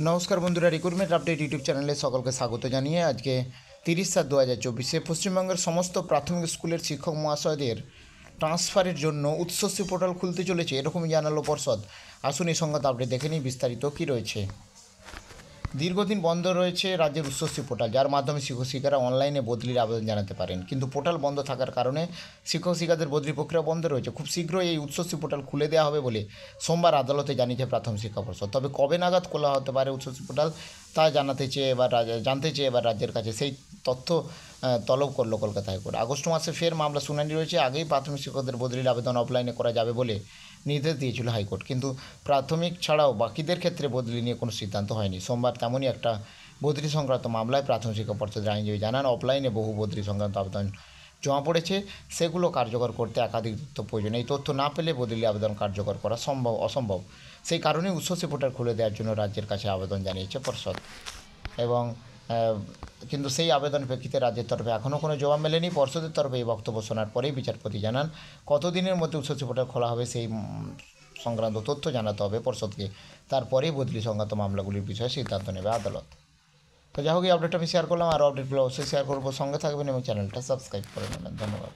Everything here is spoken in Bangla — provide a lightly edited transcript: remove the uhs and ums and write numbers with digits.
নমস্কার বন্ধুরা, রিক্রুটমেন্ট আপডেট ইউটিউব চ্যানেলে সকলকে স্বাগত জানিয়ে আজকে 30/7/2024 পশ্চিমবঙ্গের সমস্ত প্রাথমিক স্কুলের শিক্ষক মহাশয়দের ট্রান্সফারের জন্য উচ্চশিক্ষা পোর্টাল খুলতে চলেছে, এরকমই জানালো পর্ষদ। আসুন এই সংক্রান্ত আপডেট দেখে নিই বিস্তারিত কী রয়েছে। দীর্ঘদিন বন্ধ রয়েছে রাজ্যের উচ্চশিক্ষা পোর্টাল, যার মাধ্যমে শিক্ষক শিক্ষিকারা অনলাইনে বদলির আবেদন জানাতে পারেন, কিন্তু পোর্টাল বন্ধ থাকার কারণে শিক্ষক শিক্ষাদের বদলি প্রক্রিয়া বন্ধ রয়েছে। খুব শীঘ্রই এই উচ্চশিক্ষা পোর্টাল খুলে দেওয়া হবে বলে সোমবার আদালতে জানিয়েছে প্রাথমিক শিক্ষা পর্ষদ। তবে কবে নাগাদ খোলা হতে পারে উচ্চশিক্ষা পোর্টাল তা জানতে চেয়ে এবার রাজ্যের কাছে সেই তথ্য তলব করলো কলকাতা হাইকোর্ট। আগস্ট মাসে ফের মামলা শুনানি রয়েছে। আগেই প্রাথমিক শিক্ষকদের বদলির আবেদন অফলাইনে করা যাবে বলে নির্দেশ দিয়েছিল হাইকোর্ট, কিন্তু প্রাথমিক ছাড়াও বাকিদের ক্ষেত্রে বদলি নিয়ে কোনো সিদ্ধান্ত হয়নি। সোমবার তেমনই একটা বদলি সংক্রান্ত মামলায় প্রাথমিক শিক্ষা পর্ষদের আইনজীবী জানান, অফলাইনে বহু বদলি সংক্রান্ত আবেদন জমা পড়েছে, সেগুলো কার্যকর করতে একাধিক তথ্য প্রয়োজন। এই তথ্য না পেলে বদলি আবেদন কার্যকর করা অসম্ভব। সেই কারণেই উচ্চশিক্ষা পোর্টাল খুলে দেওয়ার জন্য রাজ্যের কাছে আবেদন জানিয়েছে পর্ষদ। এবং কিন্তু সেই আবেদনের প্রেক্ষিতে রাজ্যের তরফে এখনও কোনো জবাব মেলেনি। পর্ষদের তরফে এই বক্তব্য শোনার পরেই বিচারপতি জানান, কতদিনের মধ্যে উচ্চশিক্ষা পোর্টাল খোলা হবে সেই সংক্রান্ত তথ্য জানাতে হবে পর্ষদকে। তারপরেই বদলি সংক্রান্ত মামলাগুলির বিষয়ে সিদ্ধান্ত নেবে আদালত। তো যাই হোক, এই আপডেটটা আমি শেয়ার করলাম। আর আপডেটগুলো অবশ্যই শেয়ার করবো, সঙ্গে থাকবেন এবং চ্যানেলটা সাবস্ক্রাইব করে নেবেন। ধন্যবাদ।